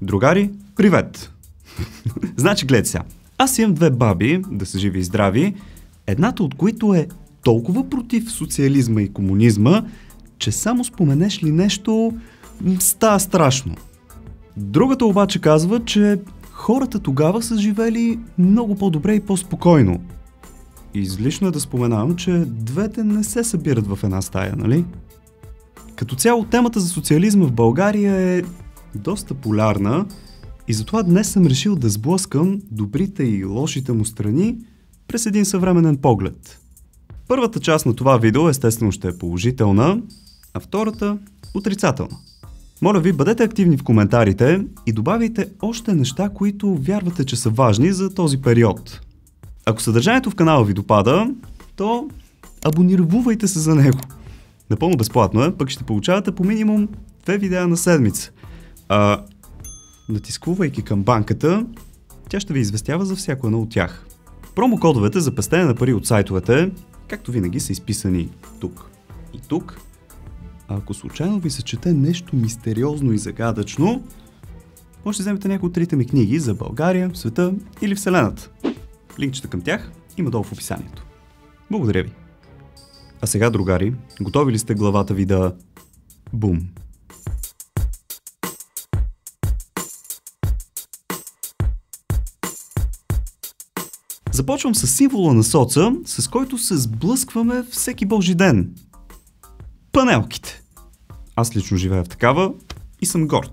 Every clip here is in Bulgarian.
Другари, привет! Значи гледай сега, аз имам две баби, да са живи и здрави, едната от които е толкова против социализма и комунизма, че само споменеш ли нещо, става страшно. Другата обаче казва, че хората тогава са живели много по-добре и по-спокойно. Излишно е да споменавам, че двете не се събират в една стая, нали? Като цяло темата за социализма в България е доста полярна и затова днес съм решил да сблъскам добрите и лошите му страни през един съвременен поглед. Първата част на това видео естествено ще е положителна, а втората отрицателна. Моля ви, бъдете активни в коментарите и добавяйте още неща, които вярвате, че са важни за този период. Ако съдържанието в канала ви допада, то абонирайте се за него. Напълно безплатно е, пък ще получавате по минимум 2 видеа на седмица. Натискувайки камбанката, тя ще ви известява за всяко едно от тях. Промокодовете за пестене на пари от сайтовете, както винаги, са изписани тук и тук. А ако случайно ви се чете нещо мистериозно и загадъчно, може да вземете някои от трите ми книги за България, света или Вселената. Линкчета към тях има долу в описанието. Благодаря ви. А сега, другари, готови ли сте главата ви да... Бум! Започвам с символа на соца, с който се сблъскваме всеки божи ден. Панелките. Аз лично живея в такава и съм горд.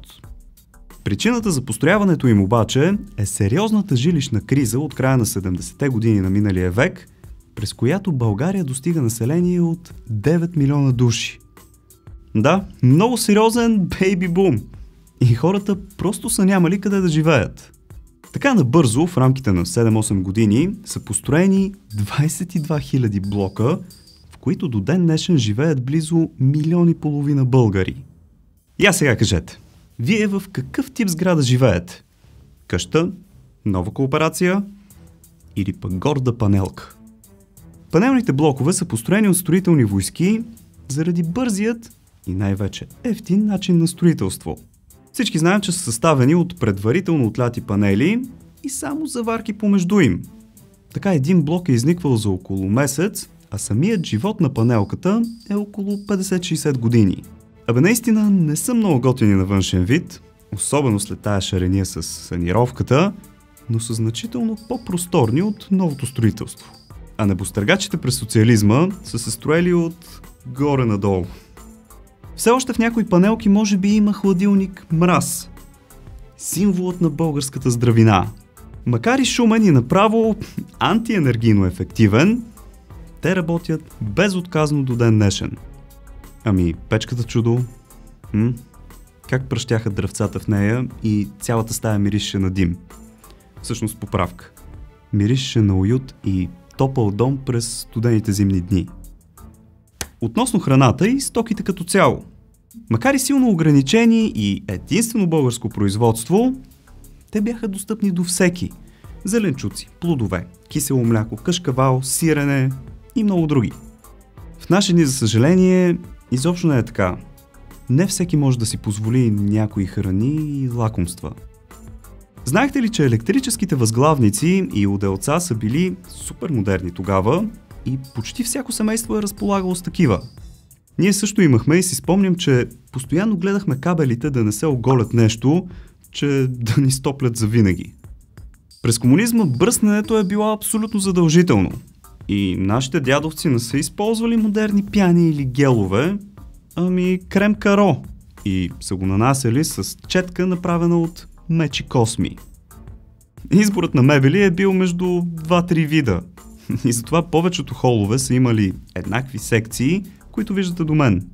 Причината за построяването им обаче е сериозната жилищна криза от края на 70-те години на миналия век, през която България достига население от 9 милиона души. Да, много сериозен бейби бум. И хората просто са нямали къде да живеят. Така набързо, в рамките на 7-8 години, са построени 22 000 блока, в които до ден днешен живеят близо 1,5 милиона българи. Я сега кажете, вие в какъв тип сграда живеете? Къща, нова кооперация или пък горда панелка? Панелните блокове са построени от строителни войски заради бързият и най-вече евтин начин на строителство. Всички знаем, че са съставени от предварително отляти панели и само заварки помежду им. Така един блок е изниквал за около месец, а самият живот на панелката е около 50-60 години. Абе наистина не са много готини на външен вид, особено след тая шарения с санировката, но са значително по-просторни от новото строителство. А небостъргачите през социализма са се строели от горе надолу. Все още в някои панелки може би има хладилник мраз. Символът на българската здравина. Макар и шумен и направо антиенергийно ефективен, те работят безотказно до ден днешен. Ами печката чудо? Как пръщяха дръвцата в нея и цялата стая миришеше на дим? Всъщност поправка. Миришеше на уют и топъл дом през студените зимни дни. Относно храната и стоките като цяло. Макар и силно ограничени и единствено българско производство, те бяха достъпни до всеки. Зеленчуци, плодове, кисело мляко, кашкавал, сирене и много други. В наши дни, за съжаление, изобщо не е така. Не всеки може да си позволи някои храни и лакомства. Знаехте ли, че електрическите възглавници и уделца са били супер модерни тогава и почти всяко семейство е разполагало с такива? Ние също имахме и си спомням, че постоянно гледахме кабелите да не се оголят нещо, че да ни стоплят завинаги. През комунизма бръсненето е било абсолютно задължително. И нашите дядовци не са използвали модерни пяни или гелове, ами крем каро. И са го нанасяли с четка, направена от мечи косми. Изборът на мебели е бил между 2-3 вида. И затова повечето холове са имали еднакви секции, които виждате до мен.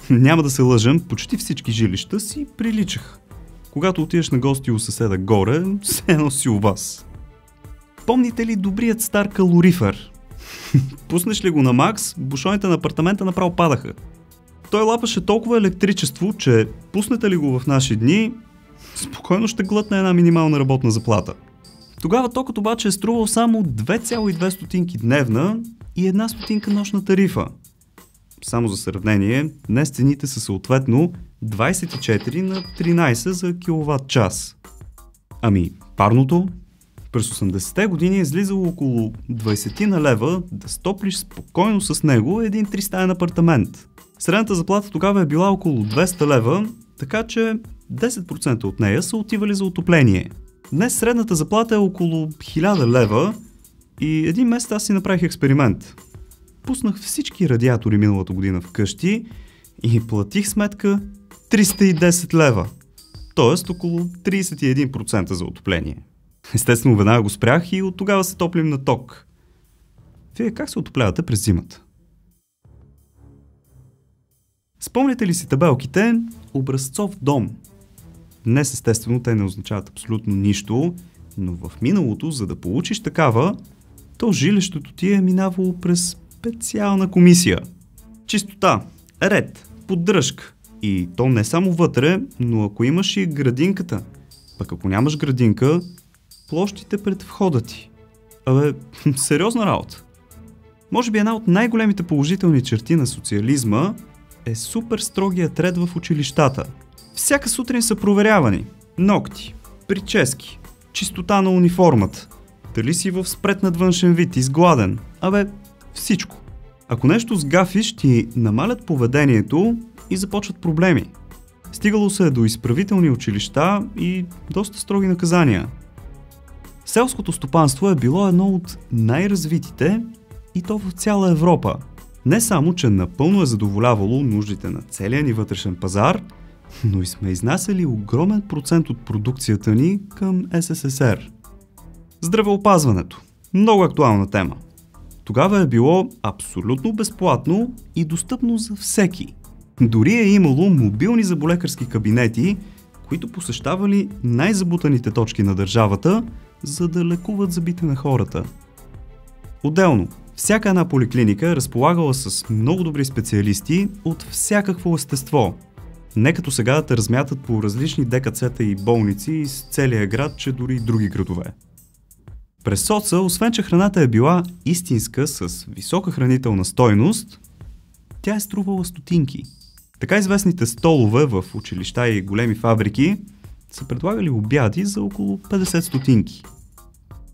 Няма да се лъжем, почти всички жилища си приличаха. Когато отидеш на гости у съседа горе, все едно си у вас. Помните ли добрият стар калорифер? Пуснеш ли го на макс, бушоните на апартамента направо падаха. Той лапаше толкова електричество, че пуснете ли го в наши дни, спокойно ще глътне една минимална работна заплата. Тогава токът обаче е струвал само 2,2 стотинки дневна и 1 стотинка нощна тарифа. Само за сравнение, днес цените са съответно 24 на 13 за киловатт час. Ами, парното през 80-те години е излизало около 20 на лева да стоплиш спокойно с него един 3-стаен апартамент. Средната заплата тогава е била около 200 лева, така че 10% от нея са отивали за отопление. Днес средната заплата е около 1000 лева и един месец аз си направих експеримент. Пуснах всички радиатори миналата година вкъщи и платих сметка 310 лева. Тоест около 31% за отопление. Естествено, веднага го спрях и от тогава се топлим на ток. Вие как се отоплявате през зимата? Спомняте ли си табелките образцов дом? Днес, естествено, те не означават абсолютно нищо, но в миналото, за да получиш такава, то жилището ти е минавало през специална комисия. Чистота, ред, поддръжка. И то не само вътре, но ако имаш и градинката. Пък ако нямаш градинка, площите пред входа ти. Абе, сериозна работа. Може би една от най-големите положителни черти на социализма е супер строгият ред в училищата. Всяка сутрин са проверявани ногти, прически, чистота на униформата, дали си в спретнат външен вид, изгладен. Абе, всичко. Ако нещо сгафиш, ти намалят поведението и започват проблеми. Стигало се до изправителни училища и доста строги наказания. Селското стопанство е било едно от най-развитите и то в цяла Европа. Не само, че напълно е задоволявало нуждите на целия ни вътрешен пазар, но и сме изнасяли огромен процент от продукцията ни към СССР. Здравеопазването. Много актуална тема. Тогава е било абсолютно безплатно и достъпно за всеки. Дори е имало мобилни зъболекарски кабинети, които посещавали най-забутаните точки на държавата, за да лекуват зъбите на хората. Отделно, всяка една поликлиника е разполагала с много добри специалисти от всякакво естество. Не като сега да те размятат по различни ДКЦ-та и болници из целия град, че дори и други градове. През соца, освен че храната е била истинска с висока хранителна стойност, тя е струвала стотинки. Така известните столове в училища и големи фабрики са предлагали обяди за около 50 стотинки.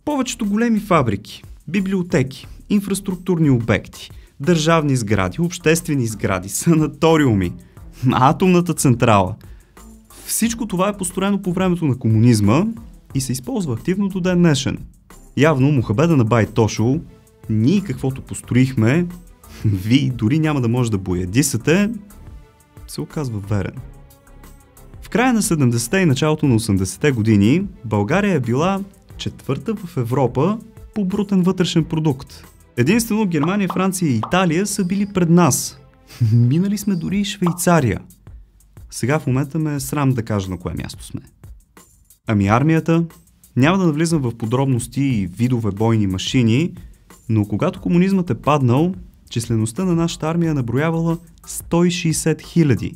Повечето големи фабрики, библиотеки, инфраструктурни обекти, държавни сгради, обществени сгради, санаториуми, атомната централа. Всичко това е построено по времето на комунизма и се използва активно до ден днешен. Явно мухабеда на бай Тошо, ние каквото построихме, ви дори няма да може да боядисате, се оказва верен. В края на 70-те и началото на 80-те години България е била четвърта в Европа по брутен вътрешен продукт. Единствено Германия, Франция и Италия са били пред нас. Минали сме дори и Швейцария. Сега в момента ме е срам да кажа на кое място сме. Ами армията? Няма да навлизам в подробности и видове бойни машини, но когато комунизмът е паднал, числеността на нашата армия наброявала 160 000.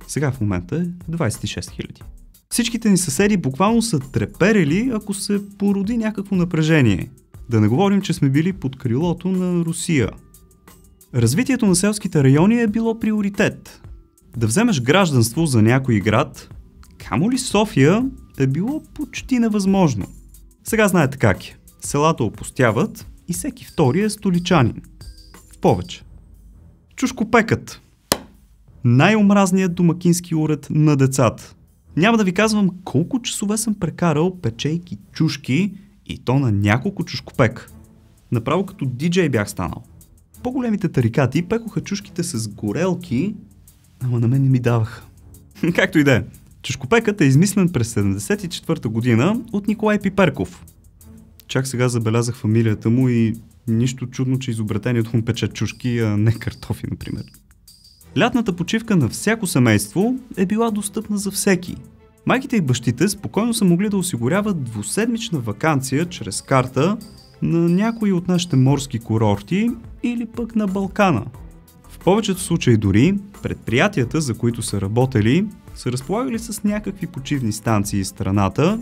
Сега в момента е 26 000. Всичките ни съседи буквално са треперели, ако се породи някакво напрежение. Да не говорим, че сме били под крилото на Русия. Развитието на селските райони е било приоритет. Да вземеш гражданство за някой град, камо ли София, е било почти невъзможно. Сега знаете как е. Селата опустяват и всеки втори е столичанин. В повече. Чушкопекът. Най-омразният домакински уред на децата. Няма да ви казвам колко часове съм прекарал печейки чушки и то на няколко чушкопек. Направо като диджей бях станал. По-големите тарикати пекоха чушките с горелки, ама на мен не ми даваха. Както и да е. Чушкопекът е измислен през 1974 година от Николай Пиперков. Чак сега забелязах фамилията му и нищо чудно, че изобретението му пече чушки, а не картофи, например. Лятната почивка на всяко семейство е била достъпна за всеки. Майките и бащите спокойно са могли да осигуряват двуседмична ваканция чрез карта на някои от нашите морски курорти или пък на Балкана. В повечето случаи дори предприятията, за които са работили, са разполагали с някакви почивни станции в страната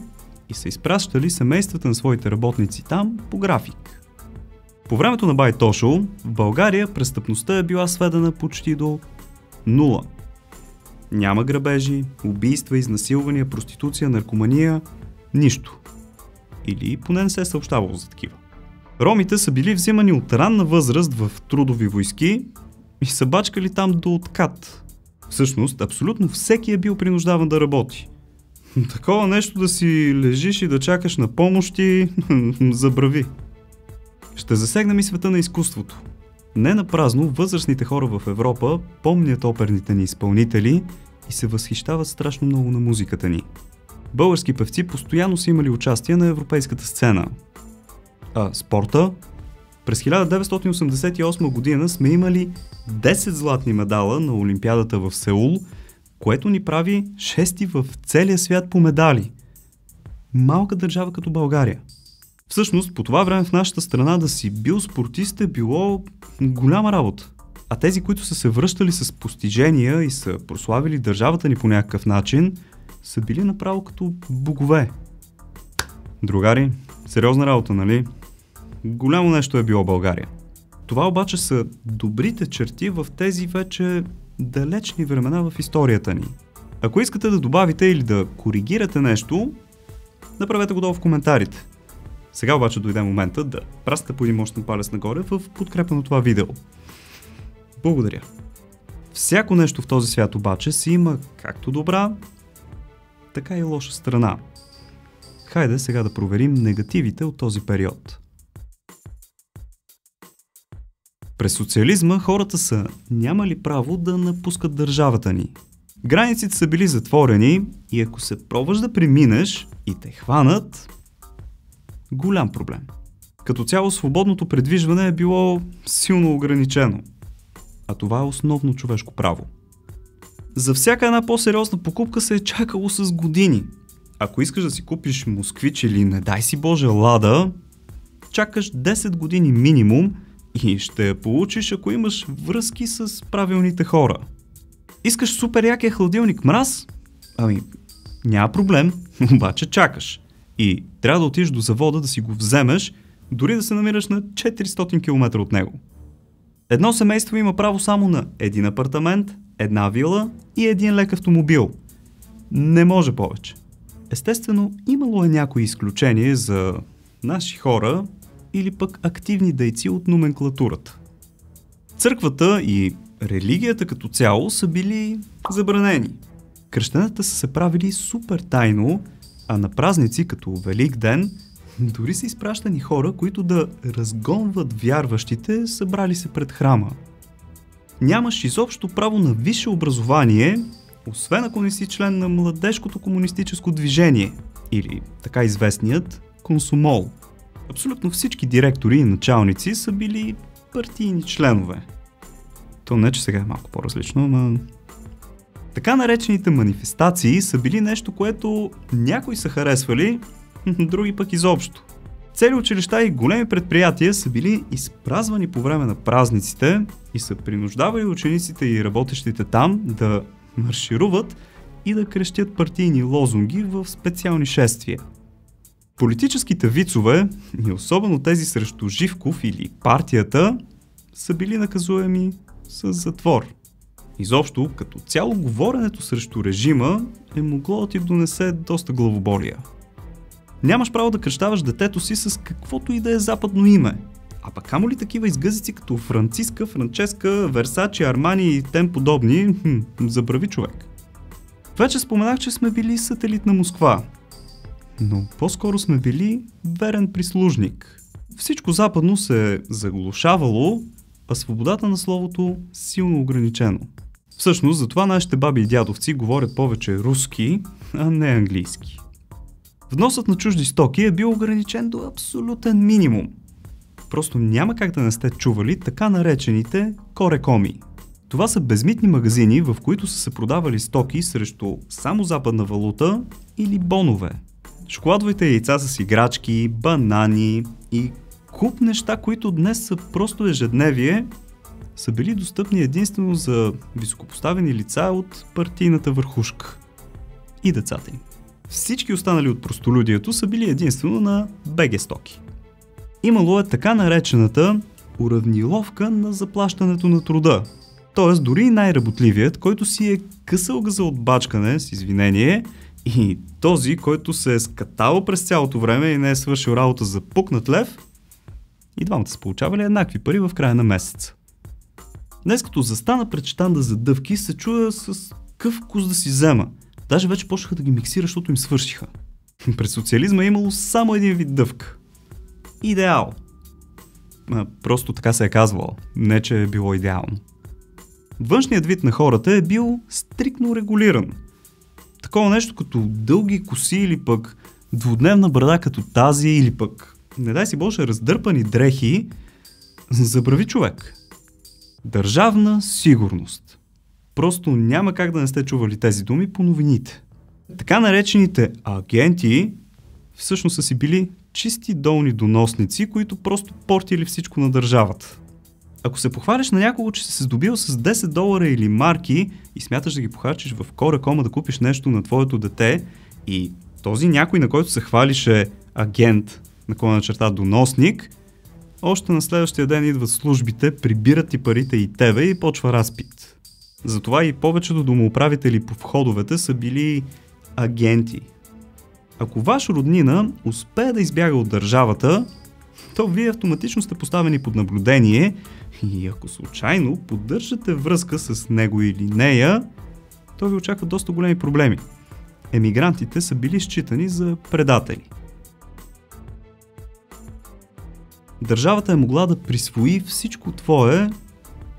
и са изпращали семействата на своите работници там по график. По времето на бай Тошо в България престъпността е била сведена почти до нула. Няма грабежи, убийства, изнасилвания, проституция, наркомания. Нищо. Или поне не се е съобщавало за такива. Ромите са били взимани от ранна възраст в трудови войски и са бачкали там до откат. Всъщност, абсолютно всеки е бил принуждаван да работи. Такова нещо да си лежиш и да чакаш на помощи, забрави. Ще засегнем и света на изкуството. Не напразно възрастните хора в Европа помнят оперните ни изпълнители и се възхищават страшно много на музиката ни. Български певци постоянно са имали участие на европейската сцена. Спорта? През 1988 година сме имали 10 златни медала на Олимпиадата в Сеул, което ни прави 6 в целия свят по медали. Малка държава като България. Всъщност, по това време в нашата страна да си бил спортист е било голяма работа. А тези, които са се връщали с постижения и са прославили държавата ни по някакъв начин, са били направо като богове. Другари, сериозна работа, нали? Голямо нещо е било България. Това обаче са добрите черти в тези вече далечни времена в историята ни. Ако искате да добавите или да коригирате нещо, направете го долу в коментарите. Сега обаче дойде момента да прасте по един мощен палец нагоре в подкрепа на това видео. Благодаря. Всяко нещо в този свят обаче си има както добра, така и лоша страна. Хайде сега да проверим негативите от този период. През социализма хората са нямали право да напускат държавата ни. Границите са били затворени и ако се пробваш да преминеш и те хванат, голям проблем. Като цяло свободното предвижване е било силно ограничено. А това е основно човешко право. За всяка една по-сериозна покупка се е чакало с години. Ако искаш да си купиш москвич или не дай си Боже Лада, чакаш 10 години минимум и ще я получиш, ако имаш връзки с правилните хора. Искаш супер якия хладилник мраз? Няма проблем, обаче чакаш. И трябва да отидеш до завода да си го вземеш, дори да се намираш на 400 км от него. Едно семейство има право само на един апартамент, една вила и един лек автомобил. Не може повече. Естествено, имало е някои изключения за наши хора или пък активни дейци от номенклатурата. Църквата и религията като цяло са били забранени. Кръщената са се правили супер тайно, а на празници като Велик ден дори са изпращани хора, които да разгонват вярващите, събрали се пред храма. Нямаш изобщо право на висше образование, освен ако не си член на младежкото комунистическо движение, или така известният комсомол. Абсолютно всички директори и началници са били партийни членове. То не, че сега е малко по-различно, но... Така наречените манифестации са били нещо, което някои са харесвали, други пък изобщо. Цели училища и големи предприятия са били изпразвани по време на празниците и са принуждавали учениците и работещите там да маршируват и да крещят партийни лозунги в специални шествия. Политическите вицове, и особено тези срещу Живков или партията, са били наказуеми с затвор. Изобщо, като цяло говоренето срещу режима е могло да ти донесе доста главоболия. Нямаш право да кръщаваш детето си с каквото и да е западно име. А пък камо ли такива изгъзици като Франциска, Франческа, Версачи, Армани и тем подобни, забрави човек. Вече споменах, че сме били сателит на Москва. Но по-скоро сме били верен прислужник. Всичко западно се е заглушавало, а свободата на словото силно ограничено. Всъщност, затова нашите баби и дядовци говорят повече руски, а не английски. Вносът на чужди стоки е бил ограничен до абсолютен минимум. Просто няма как да не сте чували така наречените корекоми. Това са безмитни магазини, в които са се продавали стоки срещу само западна валута или бонове. Шоколадовите яйца с играчки, банани и куп неща, които днес са просто ежедневие, са били достъпни единствено за високопоставени лица от партийната върхушка и децата им. Всички останали от простолюдието са били единствено на БГ стоки. Имало е така наречената уравниловка на заплащането на труда. Тоест дори най-работливият, който си е късал гъза от бачкане, с извинение, И този, който се е скатал през цялото време и не е свършил работа за пукнат лев, и двамата са получавали еднакви пари в края на месеца. Днес като застана пред щанда за дъвки, се чуя с къв вкус да си взема. Даже вече почнаха да ги миксира, защото им свършиха. През социализма е имало само един вид дъвка. Идеал. Просто така се е казвало. Не, че е било идеално. Външният вид на хората е бил стриктно регулиран. Такова нещо като дълги коси или пък двудневна брада като тази или пък, не дай си Боже, раздърпани дрехи, забрави човек. Държавна сигурност. Просто няма как да не сте чували тези думи по новините. Така наречените агенти всъщност са си били чисти долни доносници, които просто портили всичко на държавата. Ако се похвалиш на някого, че си се здобил с $10 или марки и смяташ да ги похарчиш в Коракома да купиш нещо на твоето дете и този някой, на който се хвалиш е агент, / доносник, още на следващия ден идват службите, прибират ти парите и тебе и почва разпит. Затова и повечето домоуправители по входовете са били агенти. Ако ваш роднина успее да избяга от държавата, то вие автоматично сте поставени под наблюдение и ако случайно поддържате връзка с него или нея, то ви очакват доста големи проблеми. Емигрантите са били считани за предатели. Държавата е могла да присвои всичко твое,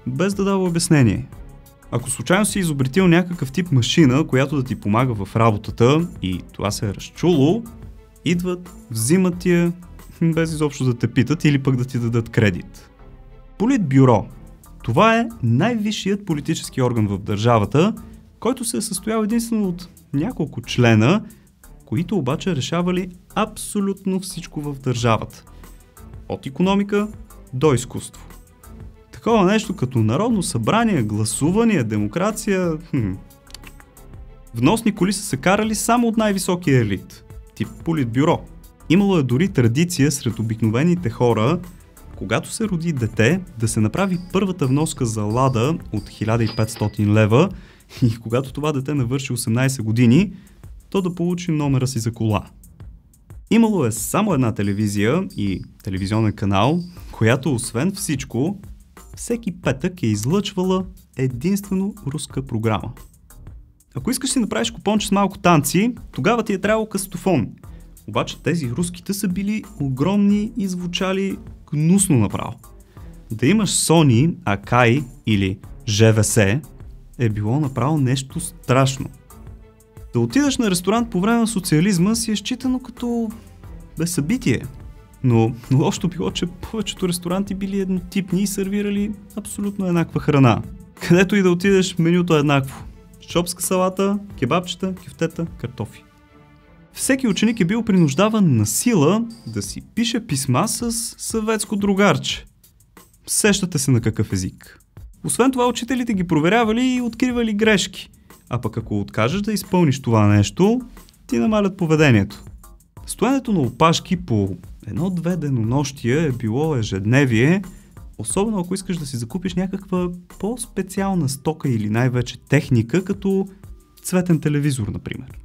без да дава обяснение. Ако случайно си изобретил някакъв тип машина, която да ти помага в работата и това се е разчуло, идват, взимат ти я, без изобщо да те питат или пък да ти дадат кредит. Политбюро. Това е най-висшият политически орган в държавата, който се е състоял единствено от няколко члена, които обаче решавали абсолютно всичко в държавата. От икономика до изкуство. Такова нещо като народно събрание, гласуване, демокрация... Вносни коли са се карали само от най-високия елит. Тип политбюро. Имало е дори традиция сред обикновените хора, когато се роди дете, да се направи първата вноска за лада от 1500 лева и когато това дете навърши 18 години, то да получи номера си за кола. Имало е само една телевизия и телевизионен канал, която освен всичко, всеки петък е излъчвала единствено руска програма. Ако искаш си направиш купонче с малко танци, тогава ти е трябвало касетофон. Обаче тези руските са били огромни и звучали гнусно направо. Да имаш Sony, Akai или ЖВС е било направо нещо страшно. Да отидеш на ресторант по време на социализма си е считано като безсъбитие. Но лошото било, че повечето ресторанти били еднотипни и сервирали абсолютно еднаква храна. Където и да отидеш, менюто е еднакво. Шопска салата, кебабчета, кюфтета, картофи. Всеки ученик е бил принуждаван на сила да си пише писма с съветско другарче. Сещате се на какъв език. Освен това, учителите ги проверявали и откривали грешки. А пък ако откажеш да изпълниш това нещо, ти намалят поведението. Стоенето на опашки по 1-2 денонощия е било ежедневие, особено ако искаш да си закупиш някаква по-специална стока или най-вече техника, като цветен телевизор, например.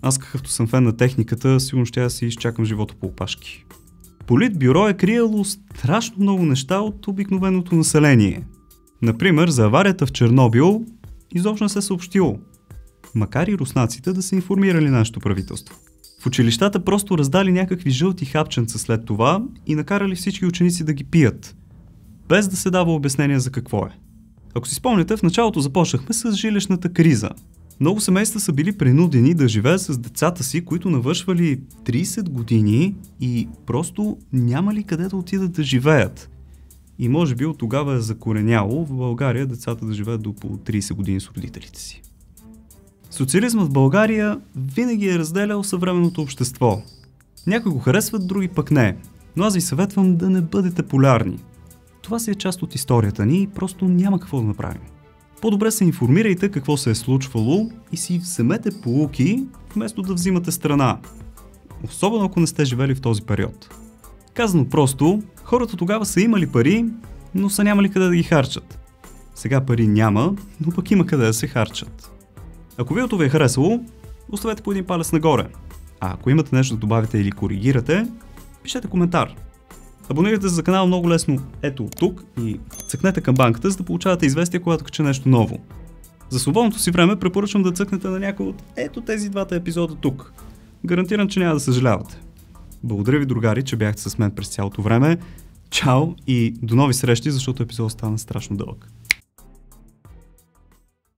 Аз какъвто съм фен на техниката, сигурно ще да си изчакам живота по опашки. Политбюро е криело страшно много неща от обикновеното население. Например, за аварията в Чернобил изобщо не се съобщило, макар и руснаците да са информирали нашето правителство. В училищата просто раздали някакви жълти хапченца след това и накарали всички ученици да ги пият, без да се дава обяснение за какво е. Ако си спомняте, в началото започнахме с жилищната криза. Много семейства са били принудени да живеят с децата си, които навършвали 30 години и просто нямали къде да отидат да живеят. И може би от тогава е закореняло в България децата да живеят до около 30 години с родителите си. Социализмът в България винаги е разделял съвременното общество. Някои го харесват, други пък не. Но аз ви съветвам да не бъдете полярни. Това си е част от историята ни и просто няма какво да направим. По-добре се информирайте какво се е случвало и си вземете поуки, вместо да взимате страна. Особено ако не сте живели в този период. Казано просто, хората тогава са имали пари, но са нямали къде да ги харчат. Сега пари няма, но пък има къде да се харчат. Ако видеото ви е харесало, оставете по един палец нагоре. А ако имате нещо да добавите или коригирате, пишете коментар. Абонирайте се за канала много лесно ето тук и цъкнете камбанката, за да получавате известия, когато кача нещо ново. За свободното си време препоръчвам да цъкнете на някой от ето тези двата епизода тук. Гарантирам, че няма да съжалявате. Благодаря ви, другари, че бяхте с мен през цялото време. Чао и до нови срещи, защото епизодът стана страшно дълъг.